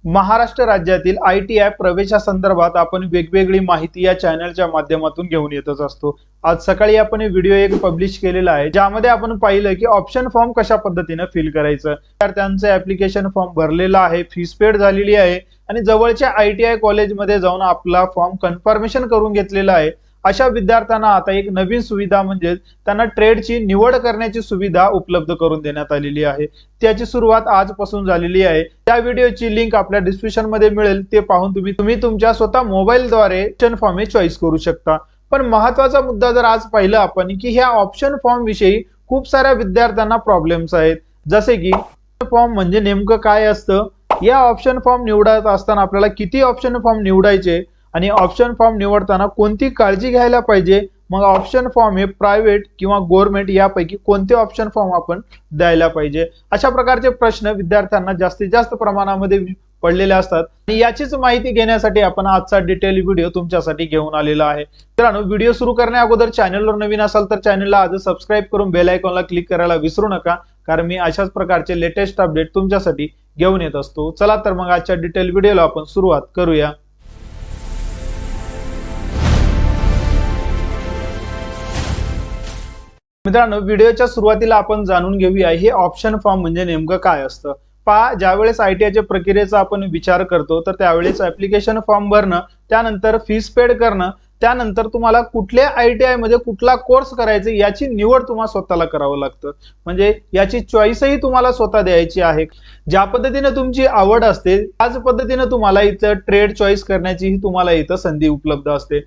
महाराष्ट्र राज्यातील ITI प्रवेशासंदर्भात आपण वेगवेगळी माहिती या चॅनलच्या माध्यमातून घेऊन येतच असतो। आज सकाळी आपण व्हिडिओ एक पब्लिश केलेला आहे, ज्यामध्ये आपण पाहिलं की ऑप्शन फॉर्म कशा पद्धतीने फिल करायचं। तर त्यांचं ऍप्लिकेशन फॉर्म भरलेला आहे, फीस पेड झालेली आहे आणि जवळच्या ITI कॉलेजमध्ये जाऊन आपला फॉर्म कन्फर्मेशन करून घेतलेला आहे। अशा विद्यार्थ्यांना आता एक नवीन सुविधा म्हणजे त्यांना ट्रेडची निवड करण्याची सुविधा उपलब्ध करून देण्यात आलेली आहे। त्याची सुरुवात आजपासून झालेली आहे। त्या व्हिडिओची लिंक आपल्या डिस्क्रिप्शन मध्ये मिळेल, ते पाहून तुम्ही तुमच्या स्वतः मोबाईलद्वारे ऑप्शन फॉर्म चॉईस करू शकता। पण महत्त्वाचा मुद्दा जर आज पाहिलं आपण की ह्या ऑप्शन फॉर्म विषयी खूप साऱ्या विद्यार्थ्यांना प्रॉब्लेम्स आहेत, जसे की फॉर्म म्हणजे नेमकं काय असतं, या ऑप्शन फॉर्म निवडत असताना आपल्याला किती ऑप्शन फॉर्म निवडायचे आणि ऑप्शन फॉर्म निवडताना कोणती काळजी घ्यायला पाहिजे, मग ऑप्शन फॉर्म हे प्रायव्हेट किंवा गव्हर्नमेंट यापैकी कोणते ऑप्शन फॉर्म आपण द्यायला पाहिजे, अशा प्रकारचे प्रश्न विद्यार्थ्यांना जास्तीत जास्त प्रमाणामध्ये पडलेले असतात। आणि याचीच माहिती घेण्यासाठी आपण आजचा डिटेल व्हिडिओ तुमच्यासाठी घेऊन आलेला आहे। मित्रांनो, व्हिडिओ सुरू करण्या अगोदर चॅनलवर नवीन असाल तर चॅनलला आजच सबस्क्राइब करून बेल आयकॉनला क्लिक करायला विसरू नका, कारण मी अशाच प्रकारचे लेटेस्ट अपडेट तुमच्यासाठी घेऊन येत असतो। चला तर मग आजच्या डिटेल व्हिडिओला आपण सुरुवात करूया। मित्रांनो, व्हिडिओच्या सुरुवातीला आपण जाणून घेऊया हे ऑप्शन फॉर्म म्हणजे नेमकं काय असतं। पहा, ज्यावेळेस ITIच्या प्रक्रियेचा आपण विचार करतो तर त्यावेळेस ऍप्लिकेशन फॉर्म भरणं, त्यानंतर फीस पेड करणं, त्यानंतर तुम्हाला कुठल्या ITI मध्ये कुठला कोर्स करायचा याची निवड तुम्हाला स्वतःला करावं लागतं। म्हणजे याची चॉईसही तुम्हाला स्वतः द्यायची आहे। ज्या पद्धतीने तुमची आवड असते त्याच पद्धतीने तुम्हाला इथं ट्रेड चॉईस करण्याची तुम्हाला इथं संधी उपलब्ध असते।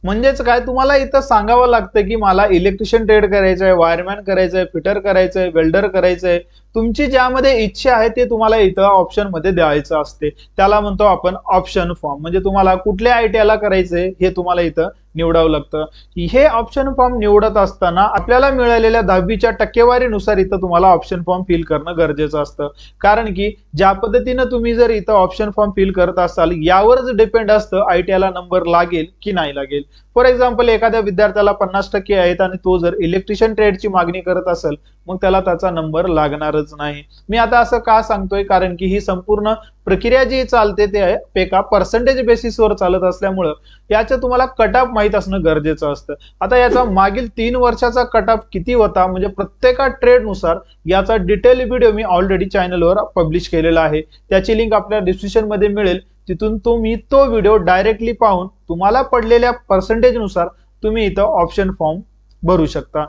म्हणजेच काय, तुम्हाला इथं सांगावं लागतं की मला इलेक्ट्रिशियन ट्रेड करायचं आहे, वायरमॅन करायचं आहे, फिटर करायचं आहे, वेल्डर करायचं आहे। तुमची ज्यामध्ये इच्छा आहे ते तुम्हाला इथं ऑप्शन मध्ये द्यायचं असते, त्याला म्हणतो आपण ऑप्शन फॉर्म। म्हणजे तुम्हाला कुठल्या ITI ला करायचंय हे तुम्हाला इथं निवडावं लागतं। हे ऑप्शन फॉर्म निवडत असताना आपल्याला मिळालेल्या 10वीच्या टक्केवारीनुसार इथं तुम्हाला ऑप्शन फॉर्म फिल करणं गरजेचं असतं, कारण की ज्या पद्धतीने तुम्ही जर इथं ऑप्शन फॉर्म फिल करत असाल यावरच डिपेंड असतं ITI ला नंबर लागेल की नाही लागेल। फॉर एक्झाम्पल, एखाद्या विद्यार्थ्याला 50% आहेत आणि तो जर इलेक्ट्रिशियन ट्रेडची मागणी करत असेल मग त्याला त्याचा नंबर लागणारच नाही। मी आता असं का सांगतोय, कारण की ही संपूर्ण प्रक्रिया जी चालते ते एका पर्सेंटेज बेसिसवर चालत असल्यामुळं याचं तुम्हाला कट ऑफ माहित असणं गरजेचं असतं। आता याचा मागील 3 वर्षाचा कट ऑफ किती होता म्हणजे प्रत्येक ट्रेड नुसार याचा डिटेल व्हिडिओ मी ऑलरेडी चॅनलवर पब्लिश केलेला आहे, त्याची लिंक आपल्या डिस्क्रिप्शन मध्ये मिळेल। तिथून तुम्ही तो व्हिडिओ डायरेक्टली पाहून तुम्हाला पडलेल्या पर्सेंटेज नुसार तुम्ही इथं ऑप्शन फॉर्म भरू शकता।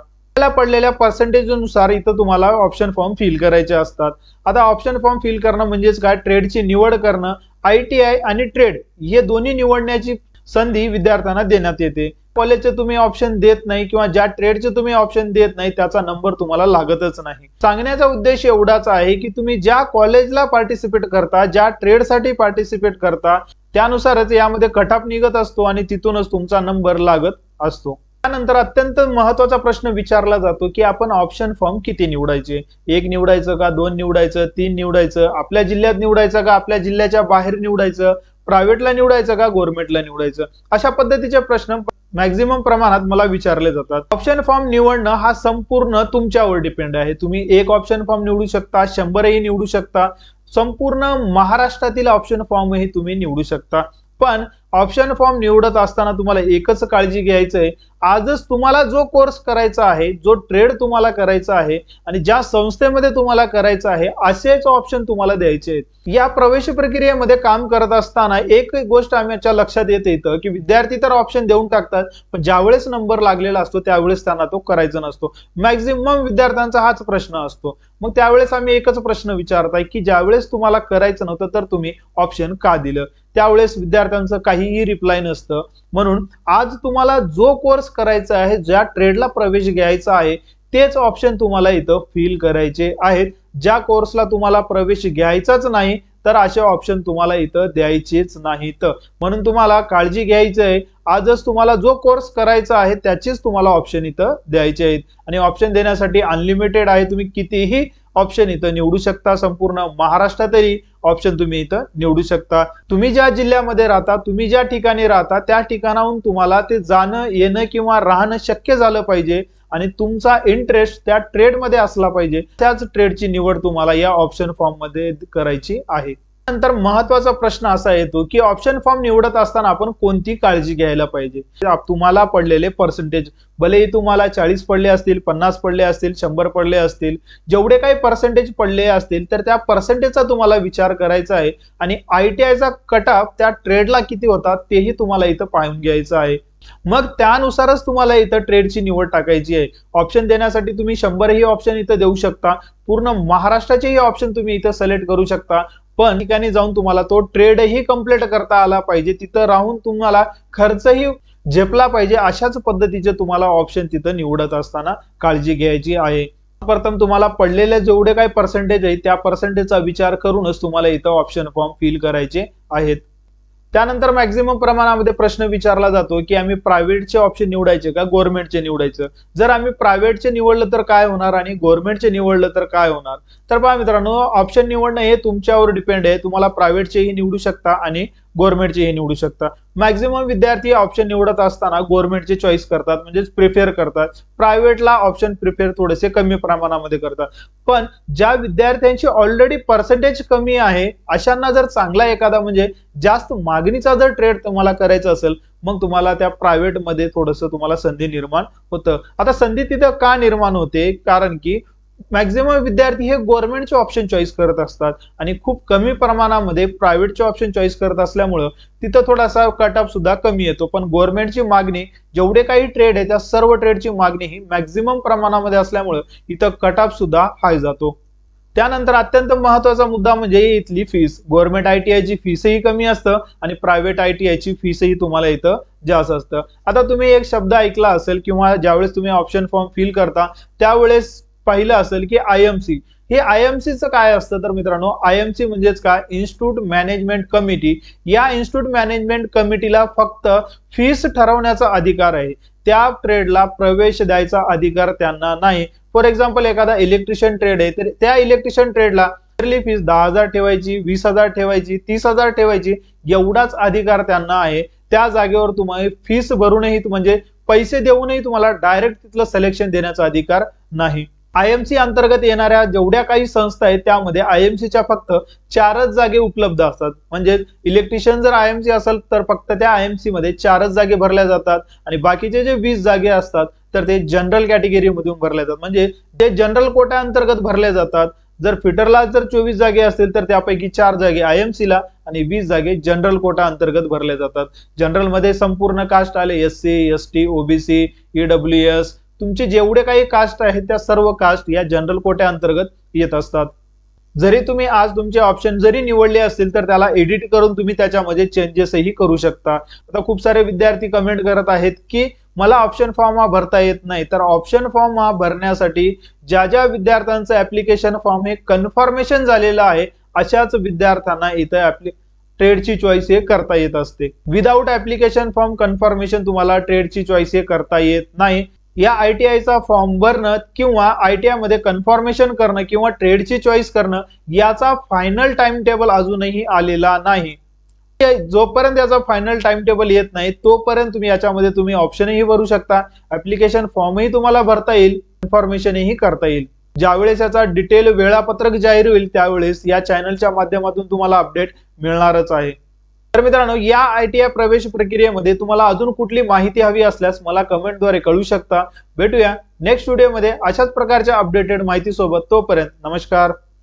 पडलेल्या पर्सेंटेज नुसार इथं तुम्हाला ऑप्शन फॉर्म फिल करायचे असतात। आता ऑप्शन फॉर्म फिल करणं म्हणजेच काय, ट्रेडची निवड करणं। ITI आणि ट्रेड हे दोन्ही निवडण्याची संधी विद्यार्थ्यांना देण्यात येते। कॉलेजचे तुम्ही ऑप्शन देत नाही किंवा ज्या ट्रेडचे तुम्ही ऑप्शन देत नाही त्याचा नंबर तुम्हाला लागतच नाही। सांगण्याचा उद्देश एवढाच आहे की तुम्ही ज्या कॉलेजला पार्टिसिपेट करता, ज्या ट्रेडसाठी पार्टिसिपेट करता, त्यानुसारच यामध्ये कट ऑफ निघत असतो आणि तिथूनच तुमचा नंबर लागत असतो। त्यानंतर अत्यंत महत्त्वाचा प्रश्न विचारला जातो की आपण ऑप्शन फॉर्म किती निवडायचे, 1 निवडायचं का, 2 निवडायचं, 3 निवडायचं, आपल्या जिल्ह्यात निवडायचं का आपल्या जिल्ह्याच्या बाहेर निवडायचं, प्रायव्हेटला निवडायचं का गव्हर्नमेंटला निवडायचं, अशा पद्धतीचे प्रश्न मॅक्झिमम प्रमाणात मला विचारले जातात। ऑप्शन फॉर्म निवडणं हा संपूर्ण तुमच्यावर डिपेंड आहे। तुम्ही 1 ऑप्शन फॉर्म निवडू शकता, 100ही निवडू शकता, संपूर्ण महाराष्ट्रातील ऑप्शन फॉर्म ही तुम्ही निवडू शकता। पण ऑप्शन फॉर्म निवडत असताना तुम्हाला एकच काळजी घ्यायची आहे, आजच तुम्हाला जो कोर्स करायचा आहे, जो ट्रेड तुम्हाला करायचा आहे आणि ज्या संस्थेमध्ये तुम्हाला करायचं आहे असेच ऑप्शन तुम्हाला द्यायचे आहेत। या प्रवेश प्रक्रियेमध्ये काम करत असताना एक गोष्ट आमच्या लक्षात येते की विद्यार्थी तर ऑप्शन देऊन टाकतात, पण ज्यावेळेस नंबर लागलेला असतो त्यावेळेस त्यांना तो करायचा नसतो। मॅक्झिमम विद्यार्थ्यांचा हाच प्रश्न असतो। मग त्यावेळेस आम्ही एकच प्रश्न विचारताय की ज्यावेळेस तुम्हाला करायचं नव्हतं तर तुम्ही ऑप्शन का दिलं, त्यावेळेस विद्यार्थ्यांचं काहीही रिप्लाय नसतं। म्हणून आज तुम्हाला जो कोर्स करायचा आहे, ज्या ट्रेडला प्रवेश घ्यायचा आहे तेच ऑप्शन तुम्हाला इथं फिल करायचे आहेत। ज्या कोर्सला तुम्हाला प्रवेश घ्यायचाच नाही तर असे ऑप्शन तुम्हाला इथं द्यायचेच नाहीत। म्हणून तुम्हाला काळजी घ्यायची आहे, आजच तुम्हाला जो कोर्स करायचा आहे त्याचेच तुम्हाला ऑप्शन इथं द्यायचे आहेत। आणि ऑप्शन देण्यासाठी अनलिमिटेड आहे, तुम्ही कितीही ऑप्शन इथं निवडू शकता। संपूर्ण महाराष्ट्रातही ऑप्शन तुम्ही इथं निवडू शकता। तुम्ही ज्या जिल्ह्यामध्ये राहता, तुम्ही ज्या ठिकाणी राहता त्या ठिकाणाहून तुम्हाला ते जाणं येणं किंवा राहणं शक्य झालं पाहिजे आणि तुमचा इंटरेस्ट त्या ट्रेड मध्ये असला पाहिजे। त्याच ट्रेडची निवड तुम्हाला या ऑप्शन फॉर्म मध्ये करायची आहे। नंतर महत्वाचा प्रश्न असा येतो की ऑप्शन फॉर्म निवडत असताना आपण कोणती काळजी घ्यायला पाहिजे. तुम्हाला पडलेले पर्सेंटेज, भलेही तुम्हाला 40 पडले असतील, 50 पडले असतील, 100 पडले असतील, जेवढे काही पर्सेंटेज पडले असतील तर त्या पर्सेंटेजचा तुम्हाला विचार करायचा आहे आणि ITIचा कट ऑफ त्या ट्रेडला किती होता तेही तुम्हाला इथं पाहून घ्यायचं आहे. मग त्यानुसारच तुम्हाला इथं ट्रेडची निवड टाकायची आहे. ऑप्शन देण्यासाठी तुम्ही 100 ही ऑप्शन इथं देऊ शकता, पूर्ण महाराष्ट्राचेही ऑप्शन तुम्ही इथं सिलेक्ट करू शकता, पण ठिकाणी जाऊन तुम्हाला तो ट्रेडही कंप्लीट करता आला पाहिजे, तिथं राहून तुम्हाला खर्चही झेपला पाहिजे. अशाच पद्धतीचे तुम्हाला ऑप्शन तिथं निवडत असताना काळजी घ्यायची आहे. प्रथम तुम्हाला पडलेले जेवढे काही पर्सेंटेज आहे त्या पर्सेंटेजचा विचार करूनच तुम्हाला इथं ऑप्शन फॉर्म फिल करायचे आहेत. त्यानंतर मॅक्झिमम प्रमाणामध्ये प्रश्न विचारला जातो की आम्ही प्रायव्हेटचे ऑप्शन निवडायचे का गव्हर्नमेंटचे निवडायचं. जर आम्ही प्रायव्हेटचे निवडलं तर काय होणार आणि गव्हर्नमेंटचे निवडलं तर काय होणार. तर पहा मित्रांनो, ऑप्शन निवडणं हे तुमच्यावर डिपेंड आहे. तुम्हाला प्रायव्हेटचेही निवडू शकता आणि गव्हर्नमेंटचेही निवडू शकता. मॅक्झिमम विद्यार्थी ऑप्शन निवडत असताना गव्हर्नमेंटचे चॉईस करतात, म्हणजे प्रिफेअर करतात. प्रायव्हेटला ऑप्शन प्रिफेअर थोडेसे कमी प्रमाणामध्ये करतात. पण ज्या विद्यार्थ्यांची ऑलरेडी पर्सेंटेज कमी आहे अशांना जर चांगला एखादा म्हणजे जास्त मागणीचा जर ट्रेड तुम्हाला करायचा असेल मग तुम्हाला त्या प्रायव्हेट मध्ये थोडंसं तुम्हाला संधी निर्माण होतं. आता संधी तिथं का निर्माण होते, कारण की मॅक्झिमम विद्यार्थी हे गव्हर्नमेंटचे ऑप्शन चॉईस करत असतात आणि खूप कमी प्रमाणामध्ये प्रायव्हेटचे ऑप्शन चॉईस करत असल्यामुळं तिथं थोडासा कट ऑफ सुद्धा कमी येतो. पण गव्हर्नमेंटची मागणी जेवढे काही ट्रेड आहे त्या सर्व ट्रेडची मागणी ही मॅक्झिमम प्रमाणामध्ये असल्यामुळं इथं कट ऑफ सुद्धा हाय जातो. त्यानंतर अत्यंत महत्वाचा मुद्दा म्हणजे इथली फीस. गव्हर्नमेंट ITIची फीसही कमी असतं आणि प्रायव्हेट ITIची फीसही तुम्हाला इथं जास्त असतं. आता तुम्ही एक शब्द ऐकला असेल किंवा ज्यावेळेस तुम्ही ऑप्शन फॉर्म फिल करता त्यावेळेस पाहिलं असेल की IMC. हे IMCचं काय असतं तर मित्रांनो, IMC म्हणजेच काय, इन्स्टिट्यूट मॅनेजमेंट कमिटी. या इन्स्टिट्यूट मॅनेजमेंट कमिटीला फक्त फीस ठरवण्याचा अधिकार आहे, त्या ट्रेडला प्रवेश द्यायचा अधिकार त्यांना नाही. फॉर एक्झाम्पल एखादा इलेक्ट्रिशियन ट्रेड आहे तर त्या इलेक्ट्रिशियन ट्रेडला फीस 10,000 ठेवायची, 20,000 ठेवायची, 30,000 ठेवायची, एवढाच अधिकार त्यांना आहे. त्या जागेवर तुम्हाला फीस भरूनही म्हणजे पैसे देऊनही तुम्हाला डायरेक्ट तिथलं सिलेक्शन देण्याचा अधिकार नाही. IMC अंतर्गत येणाऱ्या जेवढ्या काही संस्था आहेत त्यामध्ये IMCच्या फक्त 4च जागे उपलब्ध असतात. म्हणजे इलेक्ट्रिशियन जर IMC असेल तर फक्त त्या IMC मध्ये 4च जागे भरल्या जातात आणि बाकीचे जे 20 जागे असतात तर ते जनरल कॅटेगरी मधून भरल्या जातात, म्हणजे ते जनरल कोटा अंतर्गत भरले जातात. जर फिटरला जर 24 जागे असतील तर त्यापैकी 4 जागे IMCला आणि 20 जागे जनरल कोटा अंतर्गत भरले जातात. जनरल मध्ये संपूर्ण कास्ट आले, SC, ST, OBC, EWS, तुमचे जेवढे काही कास्ट आहेत त्या सर्व कास्ट या जनरल कोट्या अंतर्गत येत असतात. जरी तुम्ही आज तुमचे ऑप्शन जरी निवडले असतील तर त्याला एडिट करून तुम्ही त्याच्यामध्ये चेंजेसही करू शकता. आता खूप सारे विद्यार्थी कमेंट करत आहेत की मला ऑप्शन फॉर्म हा भरता येत नाही. तर ऑप्शन फॉर्म हा भरण्यासाठी ज्या ज्या विद्यार्थ्यांचं ऍप्लिकेशन फॉर्म हे कन्फर्मेशन झालेलं आहे अशाच विद्यार्थ्यांना इथं ट्रेडची चॉईस हे करता येत असते. विदाउट ऍप्लिकेशन फॉर्म कन्फर्मेशन तुम्हाला ट्रेडची चॉईस हे करता येत नाही. या ITIचा फॉर्म भरणं किंवा ITI मध्ये कन्फर्मेशन करणं किंवा ट्रेडची चॉईस करणं याचा फायनल टाइम टेबल अजूनही आलेला नाही. जोपर्यंत याचा फायनल टाइम टेबल येत नाही तोपर्यंत तुम्ही याच्यामध्ये तुम्ही ऑप्शनही भरू शकता, ऍप्लिकेशन फॉर्मही तुम्हाला भरता येईल, कन्फर्मेशनही करता येईल. ज्यावेळेस याचा डिटेल वेळापत्रक जाहीर होईल त्यावेळेस या चॅनलच्या माध्यमातून तुम्हाला अपडेट मिळणारच आहे. तर मित्रांनो, या ITI प्रवेश प्रक्रियेमध्ये तुम्हाला अजून कुठली माहिती हवी असल्यास मला कमेंटद्वारे कळवू शकता. भेटूया नेक्स्ट व्हिडिओमध्ये अशाच प्रकारच्या अपडेटेड माहिती सोबत. तोपर्यंत नमस्कार.